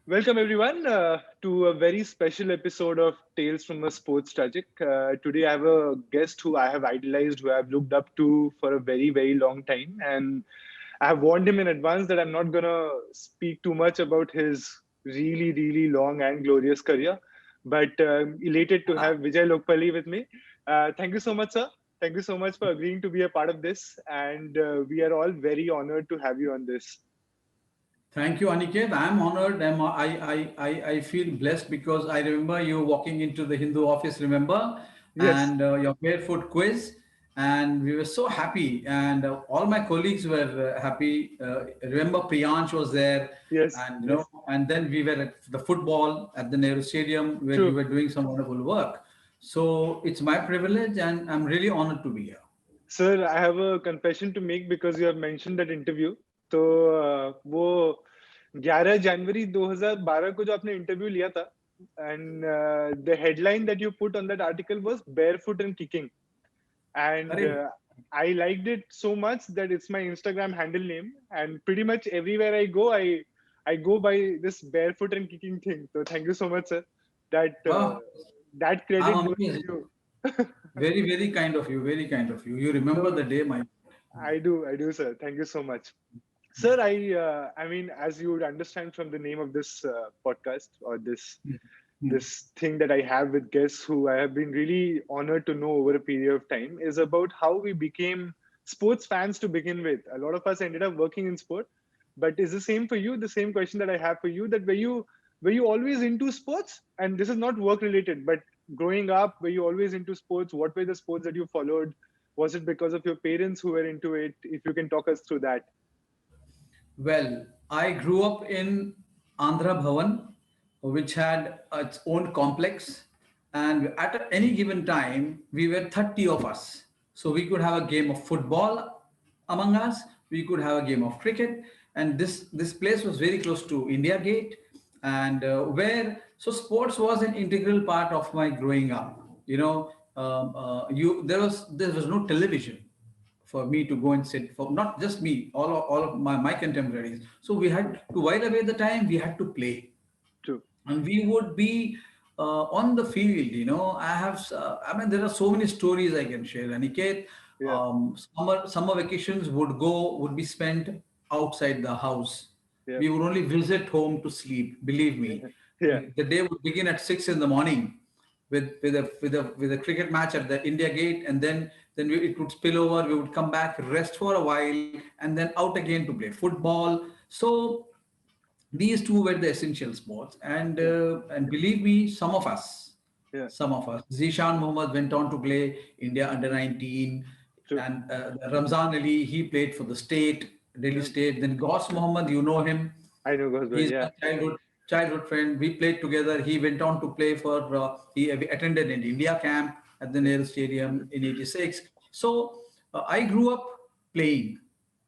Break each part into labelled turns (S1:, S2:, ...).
S1: Welcome everyone to a very special episode of Tales from a Sports Tragic. Today I have a guest who I have idolized, who I've looked up to for a very, very long time. And I have warned him in advance that I'm not going to speak too much about his really, really long and glorious career. But elated to have Vijay Lokapally with me. Thank you so much, sir. Thank you so much for agreeing to be a part of this. And we are all very honored to have you on this.
S2: Thank you, Aniket. I'm honored. I feel blessed because I remember you walking into the Hindu office, remember,
S1: Yes,
S2: and your barefoot quiz, and we were so happy, and all my colleagues were happy. Remember, Priyansh was there,
S1: yes,
S2: and
S1: yes.
S2: and then we were at the football at the Nehru Stadium where you
S1: True.
S2: were doing some wonderful work. So it's my privilege, and I'm really honored to be here.
S1: Sir, I have a confession to make because you have mentioned that interview. तो वो 11 जनवरी 2012 को जो आपने interview लिया था and the headline that you put on that article was barefoot and kicking, and
S2: अरे
S1: I liked it so much that it's my Instagram handle name, and pretty much everywhere I go, I go by this barefoot and kicking thing. So thank you so much, sir. That
S2: wow,
S1: that
S2: I'm
S1: credit goes to
S2: amazed.
S1: you.
S2: Very, very kind of you. Very kind of you. You remember
S1: No,
S2: the day, my.
S1: I do, sir. Thank you so much. Sir, I mean, as you would understand from the name of this podcast or
S2: Hmm.
S1: this thing that I have with guests who I have been really honored to know over a period of time, is about how we became sports fans to begin with. A lot of us ended up working in sport, but is the same for you? The same question that I have for you, that were you always into sports? And this is not work related, but growing up, were you always into sports? What were the sports that you followed? Was it because of your parents who were into it? If you can talk us through that.
S2: Well, I grew up in Andhra Bhavan, which had its own complex, and at any given time, we were 30 of us. So we could have a game of football among us, we could have a game of cricket, and this place was very close to India Gate, and where so sports was an integral part of my growing up. You there was no television for me to go and sit, for not just me, all of my contemporaries. So we
S1: True,
S2: had to while away the time we had to play,
S1: true.
S2: and we would be on the field. I mean, there are so many stories I can share, Aniket.
S1: Yeah,
S2: Summer vacations would be spent outside the house.
S1: yeah,
S2: We would only visit home to sleep, believe me.
S1: yeah,
S2: The day would begin at 6 in the morning with a cricket match at the India Gate, and it would spill over. We would come back, rest for a while, and then out again to play football. So these two were the essential sports,
S1: yeah,
S2: and believe me,
S1: yeah.
S2: some of us, Zishan Mohammed went on to play India under 19,
S1: True.
S2: and Ramzan Ali, he played for the state, Delhi
S1: Yeah,
S2: State. Then Gauss Mohammed, you know him,
S1: I know Goswell.
S2: he's my
S1: Yeah,
S2: childhood friend. We played together. He went on to play for. He attended an India camp at the
S1: yeah,
S2: Nehru Stadium in '86. So I grew up playing.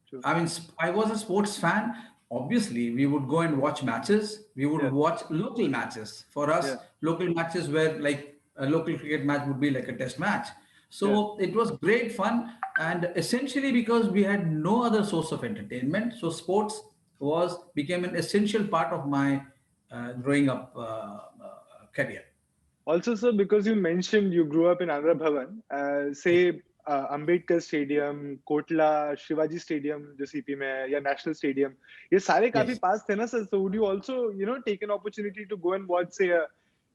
S1: true.
S2: I mean, I was a sports fan. Obviously, we would go and watch matches. We would
S1: Yeah,
S2: watch local matches. For us,
S1: yeah,
S2: local matches were like a local cricket match would be like a test match.
S1: yeah.
S2: So it was great fun. And essentially, because we had no other source of entertainment, so sports was became an essential part of my growing up career.
S1: Also, sir, because you mentioned you grew up in Andhra Bhavan, say Ambedkar Stadium, Kotla, Shivaji Stadium, जो CP में है, या National Stadium, ये सारे काफी
S2: Yes.
S1: पास थे ना sir. So would you also, take an opportunity to go and watch, say, a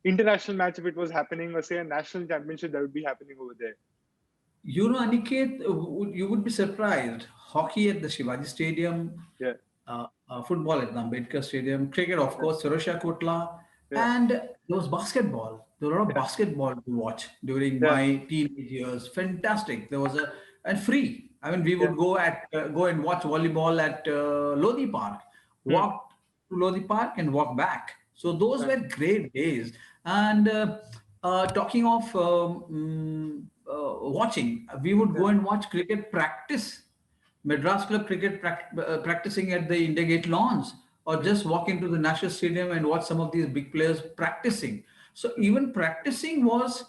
S1: international match if it was happening, or say a national championship that would be happening over there?
S2: You know, Aniket, you would be surprised. Hockey at the Shivaji Stadium,
S1: Yeah,
S2: football at the Ambedkar Stadium, cricket, of
S1: yeah,
S2: course, Sarosha Kotla,
S1: yeah,
S2: and there was basketball. There were a lot of
S1: yeah,
S2: basketball to watch during
S1: yeah,
S2: my teenage years. Fantastic. There was and free. I mean, we
S1: yeah,
S2: would go and watch volleyball at Lodi Park,
S1: hmm,
S2: walk to Lodi Park and walk back. So those
S1: yeah,
S2: were great days. And talking of watching, we would
S1: yeah,
S2: go and watch cricket practice. Madras Club cricket practicing at the India Gate lawns, or
S1: hmm,
S2: just walk into the National Stadium and watch some of these big players practicing. So even practicing was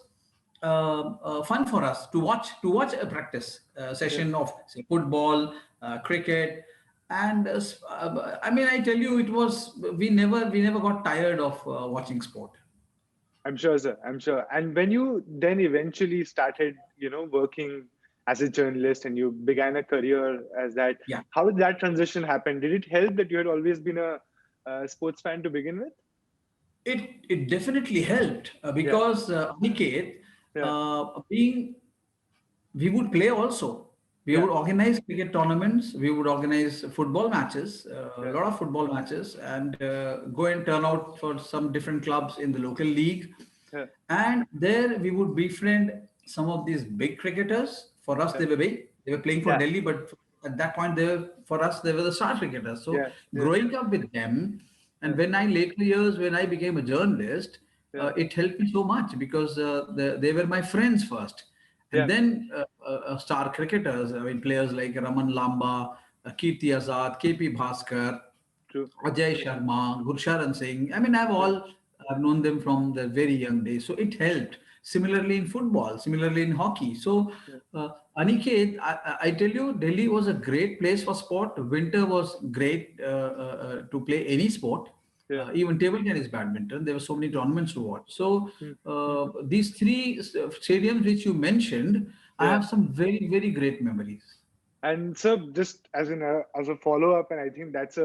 S2: fun for us to watch a practice
S1: yeah,
S2: session of say, football, cricket. And I mean, I tell you, it was we never got tired of watching sport.
S1: I'm sure, sir. I'm sure. And when you then eventually started, working as a journalist and you began a career as that,
S2: Yeah,
S1: how did that transition happen? Did it help that you had always been a sports fan to begin with?
S2: it definitely helped
S1: Yeah,
S2: because Aniket,
S1: yeah,
S2: being we would play also. We
S1: yeah,
S2: would organize cricket tournaments. We would organize football matches, a
S1: yeah,
S2: lot of football matches, and go and turn out for some different clubs in the local league.
S1: yeah,
S2: And there we would befriend some of these big cricketers. For us,
S1: yeah,
S2: they were big. They were playing for
S1: yeah,
S2: Delhi, but at that point, for us, they were the star cricketers. So
S1: yeah, yeah,
S2: growing up with them, and
S1: yeah,
S2: when I later years, when I became a journalist,
S1: yeah,
S2: it helped me so much because they were my friends first. And
S1: yeah,
S2: then star cricketers, I mean, players like Raman Lamba, Kirti Azad, KP Bhaskar,
S1: true.
S2: Ajay Sharma, Gursharan Singh. I mean,
S1: Yeah,
S2: I've known them from their very young days. So it helped. Similarly in football, similarly in hockey. So,
S1: yeah,
S2: Aniket, I tell you, Delhi was a great place for sport. Winter was great to play any sport.
S1: yeah,
S2: Even table tennis, badminton. There were so many tournaments to watch. So
S1: mm, mm,
S2: these three stadiums which you mentioned, I
S1: yeah.
S2: have some very very great memories.
S1: And so, just as a follow up, and I think that's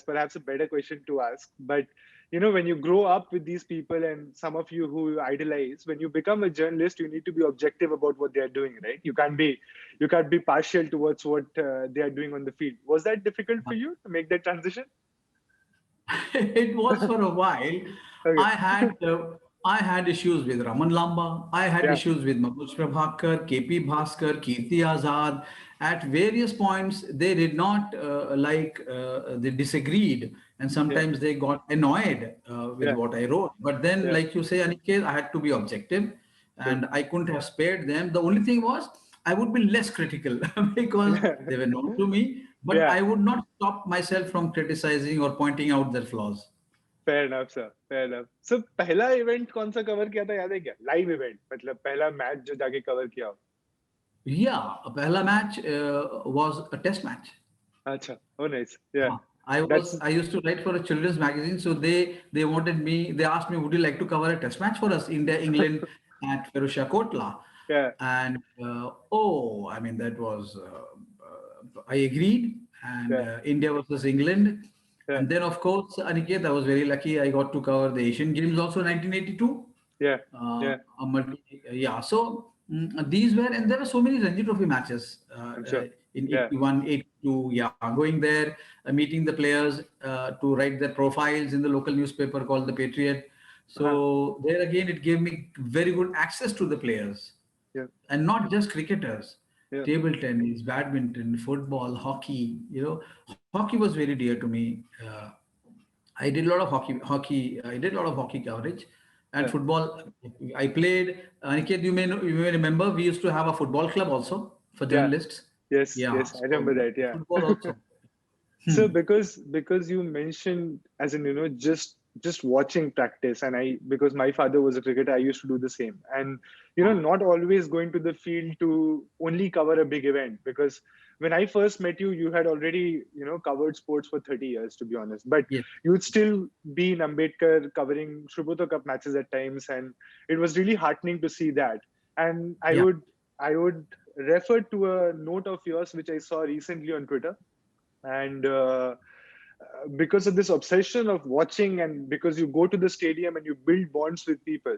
S1: perhaps a better question to ask. But when you grow up with these people and some of you who you idolize, when you become a journalist, you need to be objective about what they are doing, right? You can't be partial towards what they are doing on the field. Was that difficult for you to make that transition?
S2: It was for a while.
S1: Okay.
S2: I had I had issues with Raman Lamba. I had
S1: Yeah.
S2: issues with Manoj Prabhakar, KP Bhaskar, Kirti Azad. At various points, they did not they disagreed, and
S1: Yeah.
S2: sometimes they got annoyed with
S1: Yeah.
S2: what I wrote. But then,
S1: Yeah.
S2: like you say, Aniket, I had to be objective,
S1: True.
S2: and I couldn't have spared them. The only thing was I would be less critical because they were known to me, but
S1: Yeah.
S2: I would not stop myself from criticizing or pointing out their flaws.
S1: Fair enough sir fair enough sir पहला event कौन सा cover किया था याद है क्या live event मतलब पहला मैच जो जाके कवर किया हो
S2: Yeah, Pehla match was a test match.
S1: अच्छा oh nice yeah that's
S2: I used to write for a children's magazine, so they wanted me. They asked me, "Would you like to cover a test match for us, India England at Ferozshah Kotla?"
S1: yeah
S2: And oh, I mean that was I agreed, and
S1: yeah
S2: India versus England,
S1: yeah
S2: and then of course Aniket, I was very lucky. I got to cover the Asian Games also 1982.
S1: yeah
S2: uh,
S1: yeah
S2: yeah, so these were, and there were so many Ranji Trophy matches
S1: I'm sure
S2: in
S1: yeah
S2: 81, 82. Yeah, going there, meeting the players to write their profiles in the local newspaper called the Patriot.
S1: uh-huh.
S2: So there again, it gave me very good access to the players,
S1: yeah
S2: and not just cricketers.
S1: yeah
S2: Table tennis, badminton, football, hockey. Hockey was very dear to me. I did a lot of hockey. I did a lot of hockey coverage, and
S1: yeah
S2: football. I played. Aniket, you may remember we used to have a football club also for
S1: yeah
S2: journalists.
S1: yes
S2: Yeah,
S1: yes I remember
S2: so
S1: that yeah
S2: football also.
S1: So
S2: Hmm.
S1: because you mentioned as in just watching practice and I because my father was a cricketer I used to do the same and
S2: Ah,
S1: not always going to the field to only cover a big event because when I first met you you had already covered sports for 30 years to be honest but
S2: yes,
S1: you would still be in Ambedkar covering Shruboto Cup matches at times and it was really heartening to see that and
S2: yeah,
S1: I would refer to a note of yours which I saw recently on Twitter and because of this obsession of watching and because you go to the stadium and you build bonds with people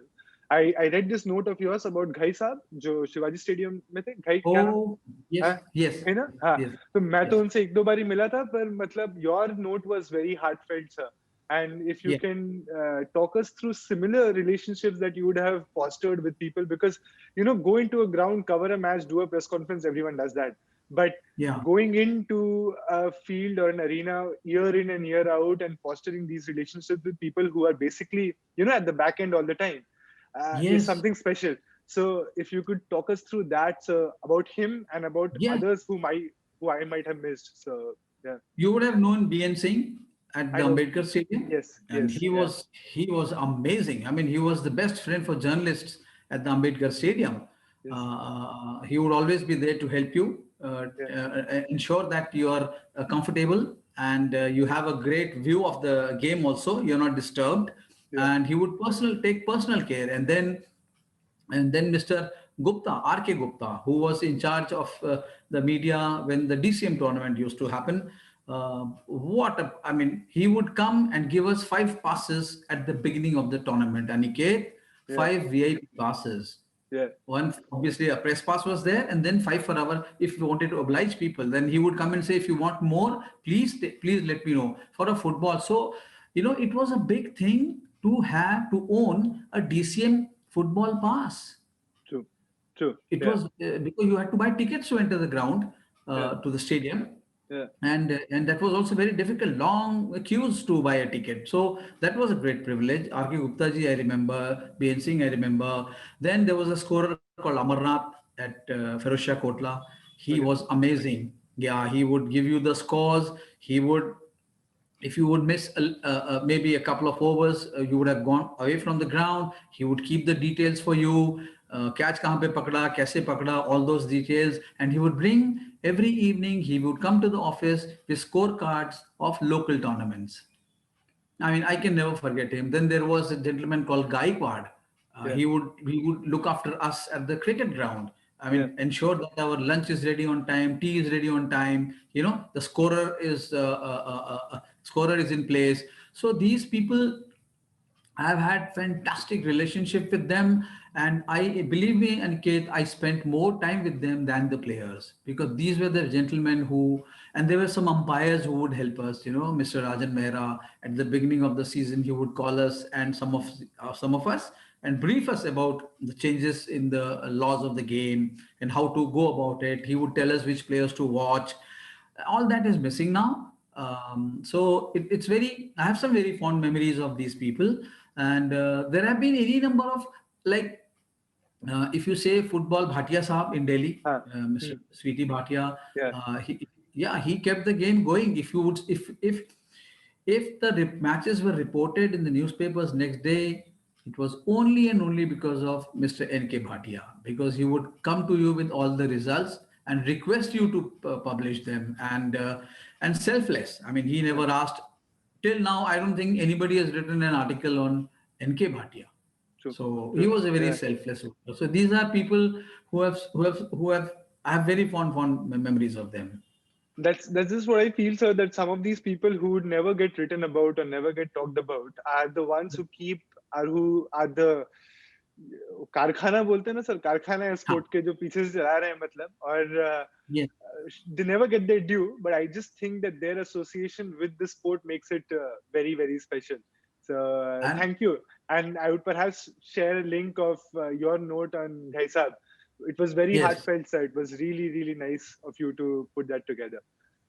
S1: I read this note of yours about Ghai साहब जो Shivaji stadium में थे घाई क्या नाम
S2: oh
S1: हाँ
S2: yes, yes,
S1: है ना हाँ
S2: yes,
S1: तो मैं तो
S2: yes,
S1: उनसे एक दो बार ही मिला था पर मतलब your note was very heartfelt sir and if you
S2: yes,
S1: can talk us through similar relationships that you would have fostered with people because go into a ground cover a match do a press conference everyone does that but
S2: yeah,
S1: going into a field or an arena year in and year out and fostering these relationships with people who are basically at the back end all the time is
S2: yes,
S1: something special so if you could talk us through that about him and about
S2: yes.
S1: others who I might have missed so yeah
S2: You would have known BN Singh at
S1: I
S2: the
S1: know
S2: Ambedkar Stadium,
S1: yes
S2: and
S1: yes yeah
S2: he was amazing. I mean, he was the best friend for journalists at the Ambedkar Stadium.
S1: yes
S2: He would always be there to help you
S1: yeah,
S2: ensure that you are comfortable and you have a great view of the game also. You're not disturbed.
S1: yeah,
S2: And he would take personal care. And then Mr. Gupta, R.K. Gupta, who was in charge of the media when the DCM tournament used to happen. I mean, he would come and give us five passes at the beginning of the tournament. Aniket,
S1: yeah,
S2: five VIP passes.
S1: yeah.
S2: One, obviously, a press pass was there, and then five for our. If we wanted to oblige people, then he would come and say, "If you want more, please let me know." For a football, so it was a big thing to have to own a DCM football pass.
S1: True, true.
S2: It
S1: Yeah,
S2: was because you had to buy tickets to enter the ground,
S1: yeah,
S2: to the stadium,
S1: yeah.
S2: and that was also very difficult, long queues to buy a ticket. So that was a great privilege. RK Gupta ji, I remember. BN Singh, I remember. Then there was a scorer called Amarnath at Ferozshah Kotla. He was
S1: Okay,
S2: amazing. Yeah, he would give you the scores. He would, if you would miss maybe a couple of overs, you would have gone away from the ground. He would keep the details for you. Catch kahan pe pakda, kaise pakda, all those details. And he would bring every evening, he would come to the office with scorecards of local tournaments. I mean, I can never forget him. Then there was a gentleman called Gaikwad.
S1: yeah,
S2: He would look after us at the cricket ground. I
S1: yeah,
S2: mean, ensure that our lunch is ready on time, tea is ready on time. The scorer is in place. So these people, I've had fantastic relationship with them, and I believe me, Aniket, I spent more time with them than the players because these were the gentlemen who, and there were some umpires who would help us. Mr. Rajan Mehra at the beginning of the season, he would call us and some of us and brief us about the changes in the laws of the game and how to go about it. He would tell us which players to watch. All that is missing now. So it's very, I have some very fond memories of these people. And there have been any number of, like, if you say football, Bhatia Saab in Delhi,
S1: huh.
S2: Mr.
S1: Hmm.
S2: Sweetie Bhatia,
S1: Yeah,
S2: he kept the game going. If the matches were reported in the newspapers next day, it was only and only because of Mr. N.K. Bhatia, because he would come to you with all the results and request you to publish them, and selfless. I mean, he
S1: yeah,
S2: never asked. Till now, I don't think anybody has written an article on N.K. Bhatia.
S1: true,
S2: So he
S1: true.
S2: was a very
S1: Yeah.
S2: selfless worker. So these are people who have I have very fond memories of them.
S1: That's just what I feel, sir, that some of these people who would never get written about or never get talked about are the ones who keep, are who are the कारखाना बोलते हैं ना sir, कारखाना है
S2: Huh.
S1: Sport के जो पीछे से चला रहे हैं, मतलब, और
S2: Yes.
S1: they never get their due, but I just think that their association with the sport makes it very, very special. So
S2: And
S1: thank you. And I would perhaps share a link of your note on Ghaisab. It was very
S2: yes.
S1: heartfelt, sir. It was really, really nice of you to put that together.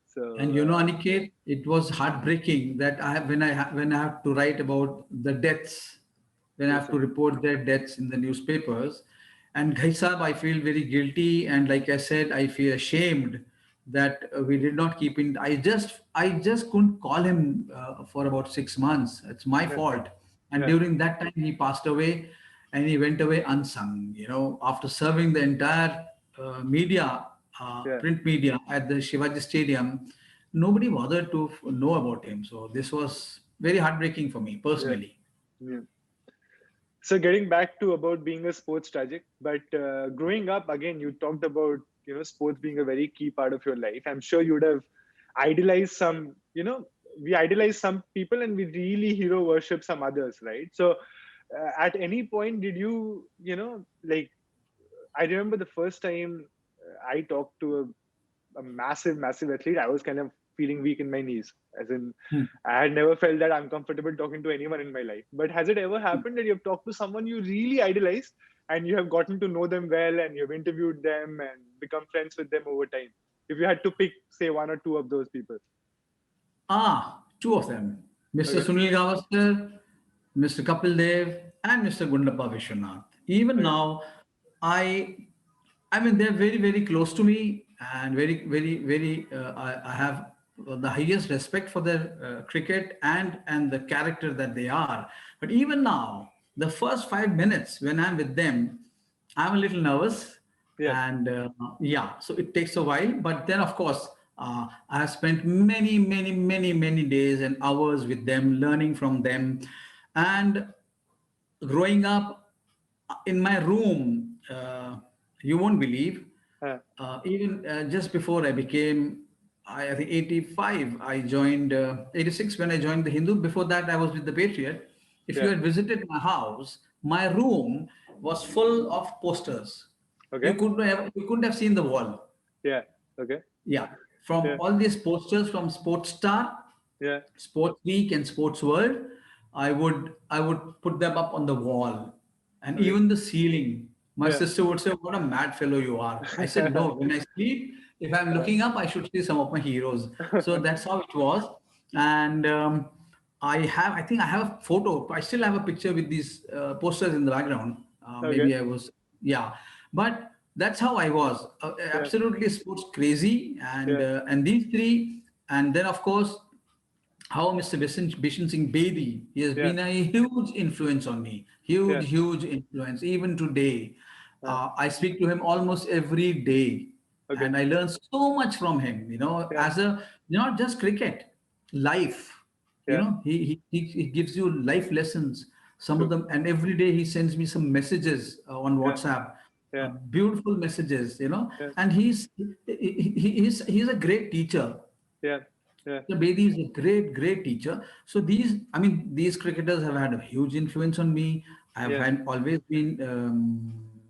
S1: So
S2: And Aniket, it was heartbreaking that when I have to write about the deaths, when I
S1: yes,
S2: have
S1: sir.
S2: to report their deaths in the newspapers. And Ghaisab, I feel very guilty, and like I said, I feel ashamed that we did not keep in. I just couldn't call him for about 6 months. It's my
S1: Yeah,
S2: fault. And
S1: yeah,
S2: during that time, he passed away, and he went away unsung. After serving the entire media,
S1: yeah,
S2: print media at the Shivaji Stadium, nobody bothered to know about him. So this was very heartbreaking for me
S1: yeah,
S2: personally.
S1: yeah. So getting back to about being a sports tragic, but growing up again, you talked about sports being a very key part of your life. I'm sure you'd have idolized some. We idolize some people and we really hero worship some others, right? So at any point did you like, I remember the first time I talked to a massive, massive athlete, I was kind of feeling weak in my knees. As in,
S2: Hmm.
S1: I had never felt that uncomfortable talking to anyone in my life. But has it ever happened that you've talked to someone you really idolize and you have gotten to know them well and you've interviewed them and become friends with them over time? If you had to pick, say, one or two of those people.
S2: Two of them, Mr.
S1: Okay.
S2: Sunil Gavaskar, Mr. Kapil Dev, and Mr. Gundappa Vishwanath. Even
S1: Okay.
S2: now, I, I mean, they're very, very close to me, and very, very, very. I have the highest respect for their cricket and the character that they are. But even now, the first 5 minutes when I'm with them, I'm a little nervous.
S1: Yeah.
S2: And yeah, so it takes a while, but then of course I have spent many days and hours with them, learning from them. And growing up in my room, you won't believe,
S1: Uh,
S2: even just before I became, I think 85, I joined, 86 when I joined the Hindu. Before that, I was with the Patriot. If you
S1: yeah.
S2: had visited my house, my room was full of posters.
S1: Okay.
S2: You couldn't have seen the wall.
S1: Yeah. Okay.
S2: Yeah, from
S1: Yeah.
S2: all these posters from Sports Star,
S1: Yeah.
S2: Sports Week, and Sports World, I would put them up on the wall, and
S1: Okay.
S2: even the ceiling. My
S1: Yeah.
S2: sister would say, "What a mad fellow you are!" I said, "No. When I sleep, if I'm
S1: Uh,
S2: looking up, I should see some of my heroes." So that's how it was, and I think I have a photo. I still have a picture with these posters in the background.
S1: okay.
S2: Maybe I was, yeah, but that's how I was.
S1: Yeah.
S2: Absolutely sports crazy,
S1: Yeah.
S2: and these three, and then of course how Mr. Bishan Singh Bedi, he has
S1: Yeah.
S2: been a huge influence on me,
S1: Yeah.
S2: huge influence. Even today,
S1: Uh,
S2: I speak to him almost every day,
S1: okay.
S2: and I learn so much from him.
S1: Yeah.
S2: As a not just cricket, life.
S1: Yeah.
S2: He gives you life lessons. Some of
S1: True.
S2: them, and every day he sends me some messages on
S1: Yeah.
S2: WhatsApp,
S1: Yeah.
S2: beautiful messages.
S1: Yeah.
S2: And he's a great teacher.
S1: Yeah. Yeah.
S2: So Bedi is a great teacher. So these cricketers have had a huge influence on me. I've
S1: Yeah.
S2: had always been,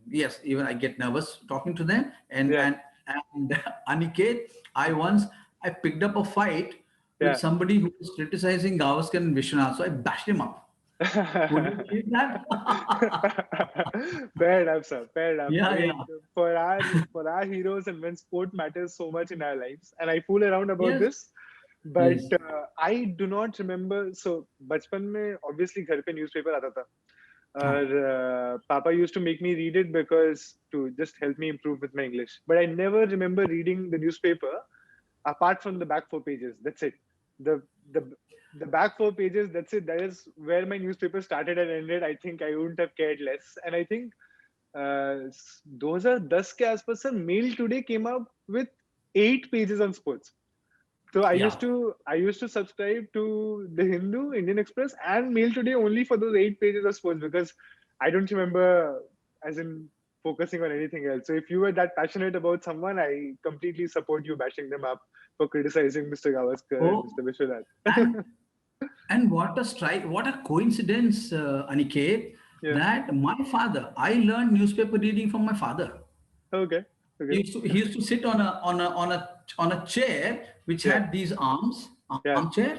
S2: yes, even I get nervous talking to them.
S1: Yeah.
S2: And Aniket, I picked up a fight with
S1: Yeah.
S2: somebody who was criticizing Gavaskar and Vishwanath. So I bashed him up. Would you believe that?
S1: Fair enough, sir. Fair enough. I
S2: Yeah,
S1: mean,
S2: yeah.
S1: for our heroes and when sport matters so much in our lives, and I fool around about
S2: Yes,
S1: this, but
S2: yes.
S1: I do not remember. So, बचपन में obviously घर पे newspaper आता था,
S2: Ah,
S1: और Papa used to make me read it because to just help me improve with my English. But I never remember reading the newspaper apart from the back four pages. That's it. The the the back four pages. That's it. That is where my newspaper started and ended. I think I wouldn't have cared less. And I think 2010 के आसपास sir, Mail Today came up with 8 pages on sports. So
S2: yeah.
S1: I used to subscribe to the Hindu, Indian Express, and Mail Today only for those 8 pages of sports because I don't remember as in focusing on anything else. So if you were that passionate about someone, I completely support you bashing them up for criticizing Mr. Gavaskar and Mr.
S2: Oh,
S1: Vishwanath.
S2: and what a strike, what a coincidence, Aniket,
S1: yeah.
S2: that my father, I learned newspaper reading from my father.
S1: Okay. Okay.
S2: He used to sit on a chair which
S1: Yeah.
S2: had these
S1: Yeah.
S2: armchair.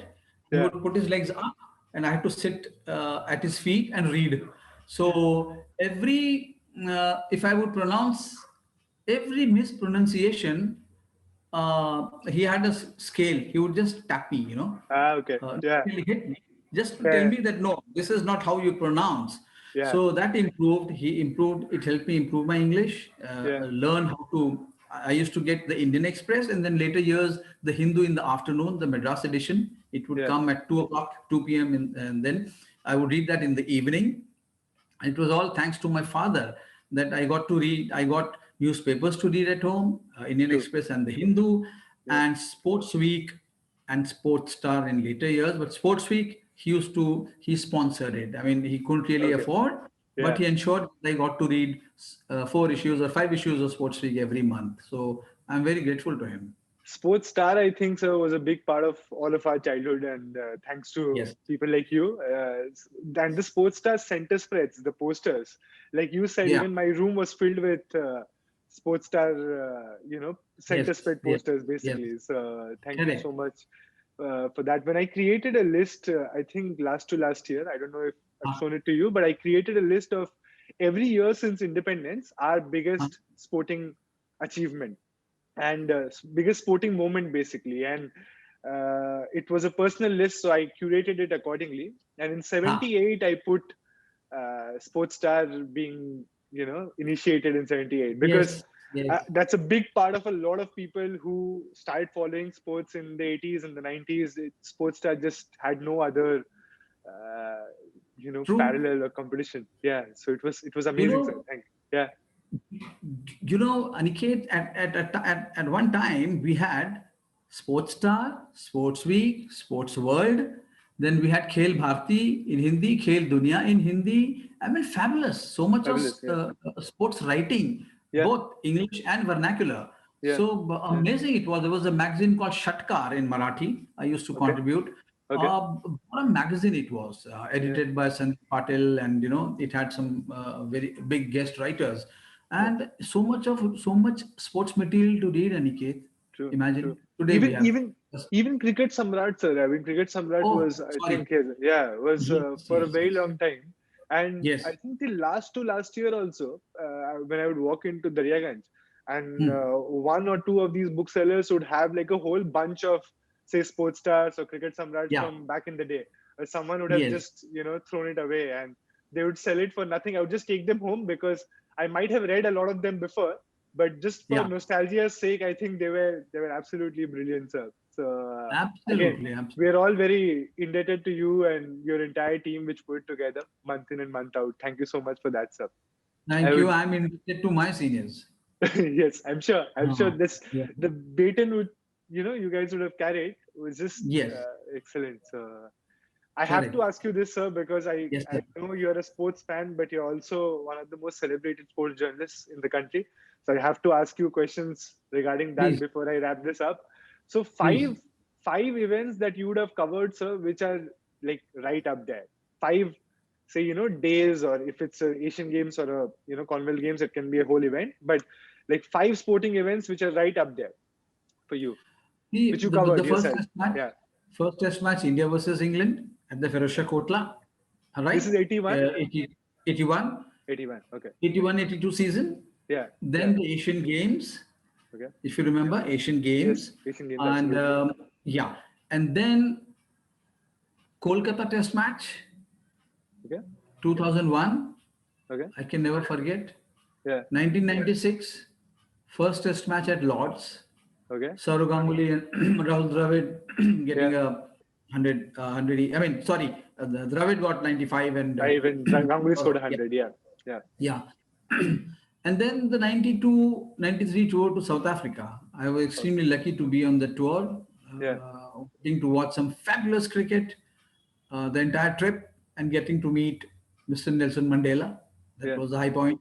S2: He would
S1: Yeah.
S2: put his legs up, and I had to sit at his feet and read. So if I would pronounce every mispronunciation, he had a scale. He would just tap me,
S1: Ah. Okay.
S2: not
S1: Yeah.
S2: really hit me, just to tell
S1: Yeah.
S2: me that no, this is not how you pronounce.
S1: Yeah.
S2: So that improved. He improved. It helped me improve my English,
S1: Yeah.
S2: learn how to. I used to get the Indian Express, and then later years the Hindu in the afternoon, the Madras edition. It would
S1: Yeah.
S2: come at 2 o'clock, 2 p.m., and then I would read that in the evening. It was all thanks to my father that I got to read. I got newspapers to read at home, Indian
S1: True.
S2: Express and the Hindu,
S1: Yeah.
S2: and Sports Week and Sports Star in later years. But Sports Week, he sponsored it. I mean, he couldn't really
S1: Okay.
S2: afford, but
S1: Yeah.
S2: he ensured I got to read 4 issues or 5 issues of Sports Week every month. So I'm very grateful to him.
S1: Sports Star, I think, so was a big part of all of our childhood, and thanks to
S2: Yes.
S1: people like you. And the Sports Star center spreads, the posters, like you said,
S2: Yeah.
S1: even my room was filled with Sports Star, center
S2: Yes.
S1: spread
S2: Yes.
S1: posters,
S2: Yes.
S1: basically. So thank you so
S2: Correct.
S1: much for that. When I created a list, I think last to last year, I don't know if I've
S2: Uh,
S1: shown it to you, but I created a list of every year since independence, our
S2: uh,
S1: biggest sporting achievement and biggest sporting moment basically, and it was a personal list, so I curated it accordingly, and in
S2: uh,
S1: 78 I put Sports Star being initiated in 78 because
S2: yes. Yes.
S1: that's a big part of a lot of people who started following sports in the 80s and the 90s. Sports Star just had no other
S2: True.
S1: parallel or competition. Yeah, so it was
S2: You
S1: amazing, sir.
S2: know,
S1: Thank you. Yeah.
S2: Aniket, at one time we had Sports Star, Sports Week, Sports World. Then we had Khel Bharti in Hindi, Khel Dunya in Hindi. I mean, fabulous. So much of
S1: Fabulous. Yeah.
S2: sports writing,
S1: Yeah.
S2: both English and vernacular.
S1: Yeah.
S2: So amazing it was. There was a magazine called Shatkar in Marathi. I used to
S1: Okay.
S2: contribute.
S1: Okay.
S2: What a magazine it was,
S1: Yeah.
S2: edited by Sandeep Patil, and it had some very big guest writers,
S1: Yeah.
S2: and so much sports material to read. Aniket,
S1: True.
S2: imagine
S1: True.
S2: today we
S1: Even
S2: have.
S1: even even Cricket Samrat, sir. I mean, Cricket Samrat
S2: Oh,
S1: was, I
S2: sorry.
S1: think, yeah, was
S2: Yes,
S1: for a
S2: yes,
S1: very
S2: yes,
S1: long time. And I
S2: yes.
S1: think the last to last year also, when I would walk into Daryaganj, and
S2: Hmm.
S1: one or two of these booksellers would have like a whole bunch of, say, sports stars or Cricket Samrats
S2: Yeah.
S1: from back in the day. Someone would have
S2: Yes.
S1: just, thrown it away, and they would sell it for nothing. I would just take them home because I might have read a lot of them before, but just for
S2: Yeah.
S1: nostalgia's sake, I think they were absolutely brilliant, sir. So again,
S2: Absolutely.
S1: we
S2: Absolutely.
S1: are all very indebted to you and your entire team, which put it together month in and month out. Thank you so much for that, sir. I
S2: Thank you.
S1: would,
S2: I'm indebted to my seniors.
S1: yes, I'm sure. I'm sure
S2: Uh,
S1: this
S2: yeah.
S1: the baton would, you guys would have carried was just
S2: Yes.
S1: excellent. So I have to
S2: Correct.
S1: ask you this, sir, because I,
S2: Yes,
S1: I
S2: sir.
S1: know you're a sports fan, but you're also one of the most celebrated sports journalists in the country. So I have to ask you questions regarding that
S2: Please,
S1: before I wrap this up. So
S2: please.
S1: five events that you would have covered, sir, which are like right up there. Five, say, days, or if it's a Asian Games or a Commonwealth Games, it can be a whole event. But like five sporting events which are right up there for you, which you
S2: The
S1: covered
S2: first
S1: yourself.
S2: test match,
S1: Yeah.
S2: India versus England at the Ferozshah Kotla, all right?
S1: This is 81?
S2: 80, 81,
S1: 81. Okay.
S2: 81, 82 season.
S1: Yeah. Yeah.
S2: Then the Asian Games,
S1: Okay.
S2: if you remember, Asian
S1: Yes,
S2: Games.
S1: Asian Games,
S2: And
S1: absolutely.
S2: yeah, and then Kolkata Test match,
S1: Okay.
S2: 2001.
S1: Okay.
S2: I can never forget.
S1: Yeah.
S2: 1996, first Test match at Lords.
S1: Okay.
S2: Saurav Ganguly and Rahul Dravid
S1: Yeah.
S2: getting a 100. I mean, sorry, the Dravid got 95 and
S1: I even Ganguly scored
S2: yeah,
S1: 100. Yeah. Yeah.
S2: yeah. And then the 92, 93 tour to South Africa. I was
S1: Okay.
S2: extremely lucky to be on the tour,
S1: Yeah.
S2: getting to watch some fabulous cricket the entire trip, and getting to meet Mr. Nelson Mandela. That
S1: Yeah.
S2: was the high point.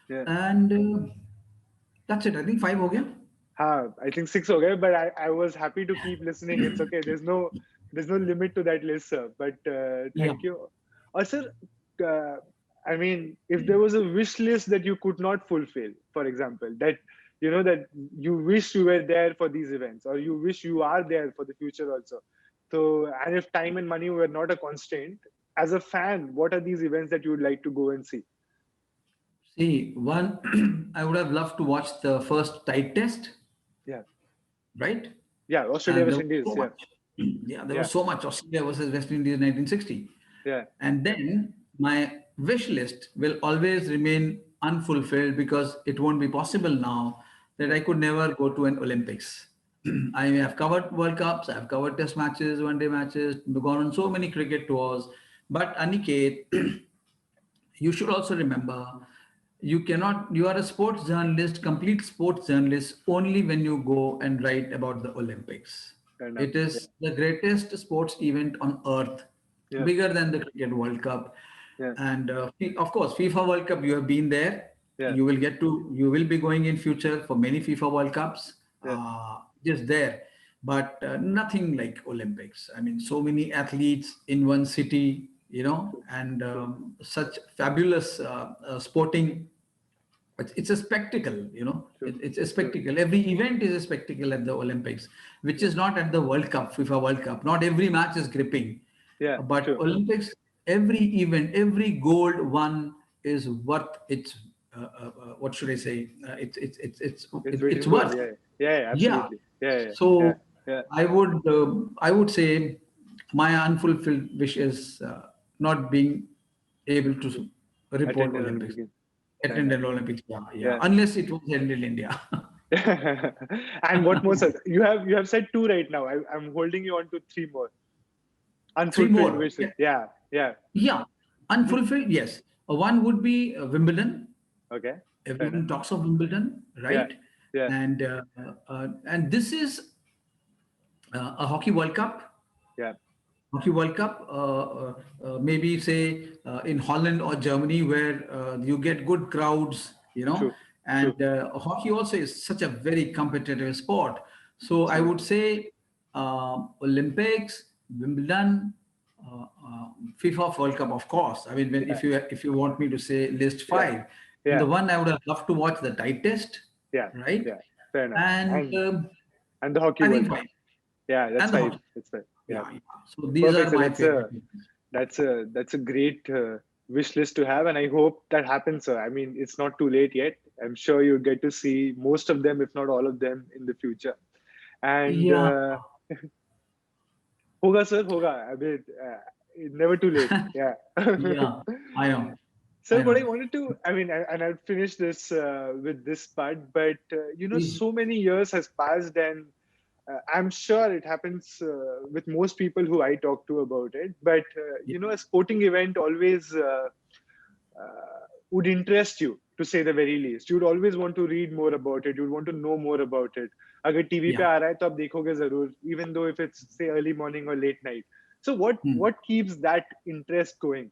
S1: Yeah.
S2: And that's it. I think five ho gaya.
S1: I think six. Okay, but I was happy to keep listening. It's okay. There's no limit to that list, sir. But
S2: Yeah.
S1: thank you. Sir, uh, I mean, if there was a wish list that you could not fulfill, for example, that that you wish you were there for these events, or you wish you are there for the future also. So, and if time and money were not a constraint, as a fan, what are these events that you would like to go and see?
S2: See, one, I would have loved to watch the first tight test,
S1: Yeah,
S2: right?
S1: yeah, Australia,
S2: And there
S1: West
S2: was
S1: Indies.
S2: so
S1: Yeah,
S2: much. Yeah, there
S1: yeah,
S2: was so much Australia versus West Indies 1960.
S1: yeah.
S2: And then my wish list will always remain unfulfilled because it won't be possible now that
S1: Yeah.
S2: I could never go to an Olympics. I have covered World Cups, I've covered test matches, one day matches, gone on so many cricket tours. But Aniket, you should also remember, you are a sports journalist, complete sports journalist, only when you go and write about the Olympics.
S1: Fair enough.
S2: It
S1: Yeah,
S2: is the greatest sports event on earth,
S1: yeah,
S2: bigger than the cricket world cup.
S1: yeah,
S2: And of course, FIFA world cup, you have been there.
S1: yeah,
S2: You will be going in future for many FIFA world cups,
S1: yeah.
S2: just there. But nothing like Olympics. I mean, so many athletes in one city,
S1: True,
S2: and
S1: true,
S2: such fabulous sporting. It's a spectacle,
S1: true,
S2: it's a
S1: true.
S2: spectacle. Every event is a spectacle at the Olympics, which
S1: Yeah,
S2: is not at the World Cup, FIFA World Cup. Not every match is gripping.
S1: yeah,
S2: But
S1: true.
S2: Olympics, every event, every gold won is worth its, what should I say?
S1: It's weighted
S2: It's
S1: in gold.
S2: worth.
S1: Yeah, yeah, yeah,
S2: Yeah.
S1: absolutely. Yeah, yeah, yeah,
S2: So
S1: yeah.
S2: I would say my unfulfilled wish is not being able to report
S1: Attend an
S2: Olympics,
S1: Olympic Games. Fair
S2: attend
S1: enough.
S2: an Olympics. Yeah, yeah.
S1: Yeah.
S2: Unless it was held in India.
S1: And what more, sir? You have said two right now. I'm holding you on to three more
S2: Three
S1: unfulfilled
S2: more.
S1: wishes. Yeah, yeah.
S2: Yeah,
S1: Hmm.
S2: unfulfilled. Yes, one would be Wimbledon.
S1: Okay. fair enough.
S2: Everyone talks of Wimbledon,
S1: Yeah,
S2: right?
S1: yeah,
S2: And this is a hockey World Cup.
S1: yeah.
S2: Hockey World Cup, maybe say in Holland or Germany, where you get good crowds,
S1: True,
S2: and
S1: true,
S2: hockey also is such a very competitive sport. So I would
S1: absolutely.
S2: say Olympics, Wimbledon, FIFA World Cup, of course. I mean, when,
S1: Yeah,
S2: if you want me to say list
S1: yeah,
S2: five, and the
S1: yeah,
S2: one I would have loved to watch the Tide Test,
S1: yeah,
S2: right?
S1: yeah. Fair enough.
S2: And
S1: And the Hockey
S2: I
S1: World
S2: think
S1: Cup.
S2: five,
S1: Yeah, that's
S2: and the
S1: five.
S2: hockey.
S1: That's five. Yeah,
S2: Yeah, yeah. So these
S1: perfect.
S2: are
S1: So
S2: my favorite.
S1: that's a great wish list to have, and I hope that happens, sir. I mean, it's not too late yet. I'm sure you get to see most of them, if not all of them, in the future. And
S2: Yeah,
S1: hoga, sir, hoga. I mean, never too late. Yeah.
S2: yeah, I know,
S1: Sir,
S2: I
S1: what I
S2: know.
S1: wanted to, I mean, and I'll finish this with this part, but
S2: Please,
S1: so many years has passed, and I'm sure it happens with most people who I talk to about it. But
S2: yeah,
S1: a sporting event always would interest you, to say the very least. You'd always want to read more about it. You'd want to know more about it. अगर TV पे
S2: yeah.
S1: आ रहा है तो आप देखोगे जरूर, even though if it's say early morning or late night. So what
S2: Hmm.
S1: what keeps that interest going?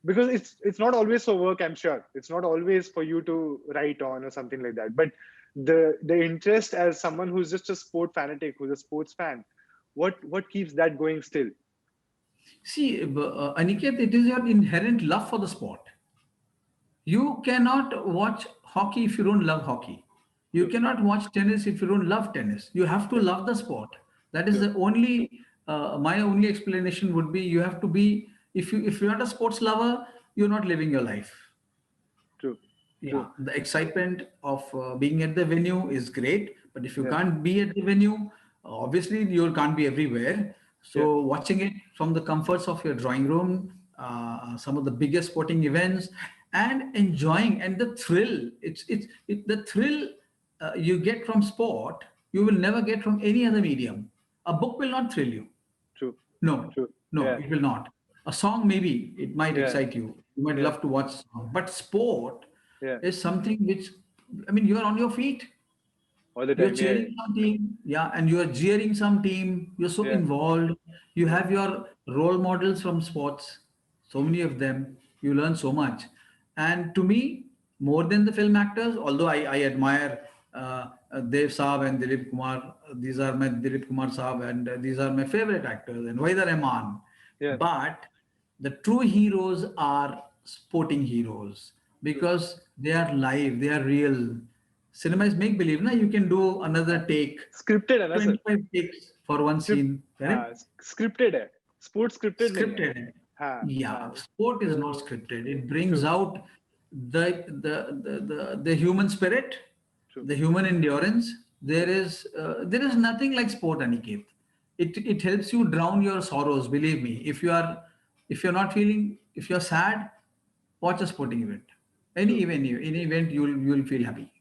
S1: Because it's not always for work, I'm sure. It's not always for you to write on or something like that. But the interest, as someone who's just a sport fanatic, who's a sports fan, what keeps that going still?
S2: See, Aniket, it is your inherent love for the sport. You cannot watch hockey if you don't love hockey. You
S1: True.
S2: cannot watch tennis if you don't love tennis. You have to
S1: Yeah.
S2: love the sport. That is
S1: True.
S2: the only. My only explanation would be you have to be. If you're not a sports lover, you're not living your life.
S1: True.
S2: Yeah,
S1: True.
S2: the excitement of being at the venue is great, but if you
S1: Yeah.
S2: can't be at the venue, obviously you can't be everywhere.
S1: Yeah.
S2: So watching it from the comforts of your drawing room, some of the biggest sporting events, and enjoying and the thrill, the thrill you get from sport, you will never get from any other medium. A book will not thrill you.
S1: True.
S2: No,
S1: True.
S2: no,
S1: Yeah.
S2: it will not. A song, maybe it might
S1: Yeah.
S2: excite you. You might
S1: Yeah.
S2: love to watch a song. But sport
S1: Yeah.
S2: is something which, I mean, you are on your feet.
S1: All the
S2: You're
S1: time. Yeah.
S2: cheering some team, yeah, and you're jeering some team. You're so
S1: Yeah.
S2: involved. You
S1: Yeah.
S2: have your role models from sports, so many of them. You learn so much. And to me, more than the film actors, although I admire Dev Saab and Dilip Kumar, these are my Dilip Kumar Saab, and these are my favorite actors, and Waida Rahman.
S1: Yeah.
S2: But the true heroes are sporting heroes
S1: True.
S2: because they are live, they are real. Cinema is make believe, na? You can do
S1: हाँ.
S2: another take,
S1: Scripted है ना sir?
S2: 25 takes for one
S1: script
S2: scene, correct?
S1: हाँ, scripted है. Sport scripted नहीं है.
S2: Scripted.
S1: हाँ. हाँ.
S2: Yeah, sport is not
S1: So
S2: scripted. It brings
S1: true.
S2: out the human spirit,
S1: True.
S2: the human endurance. There is nothing like sport, Aniket. It helps you drown your sorrows. Believe me, if you're not feeling, if you're sad, watch a sporting event.
S1: True.
S2: Any event, you'll feel happy.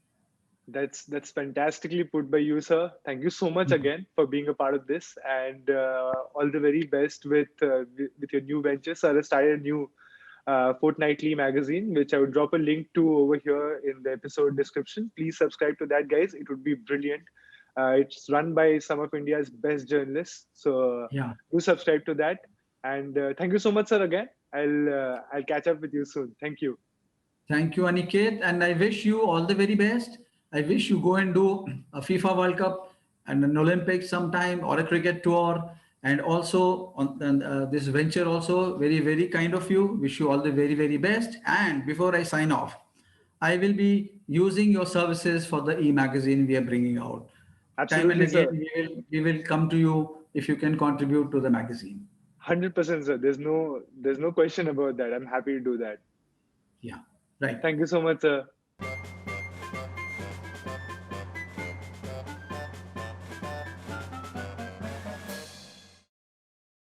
S1: That's fantastically put by you, sir. Thank you so much
S2: Mhm.
S1: again for being a part of this, and all the very best with your new venture. Sir has started a new fortnightly magazine, which I would drop a link to over here in the episode description. Please subscribe to that, guys. It would be brilliant. It's run by some of India's best journalists, so
S2: Yeah.
S1: do subscribe to that. And thank you so much, sir. Again, I'll catch up with you soon. Thank you.
S2: Thank you, Aniket, and I wish you all the very best. I wish you go and do a FIFA World Cup and an Olympics sometime or a cricket tour, and also on this venture. Also, very very kind of you. Wish you all the very very best. And before I sign off, I will be using your services for the e-magazine we are bringing out. Time and
S1: Absolutely,
S2: again,
S1: sir.
S2: we will come to you if you can contribute to the magazine.
S1: 100%, sir. There's no question about that. I'm happy to do that.
S2: Yeah, right.
S1: Thank you so much, sir.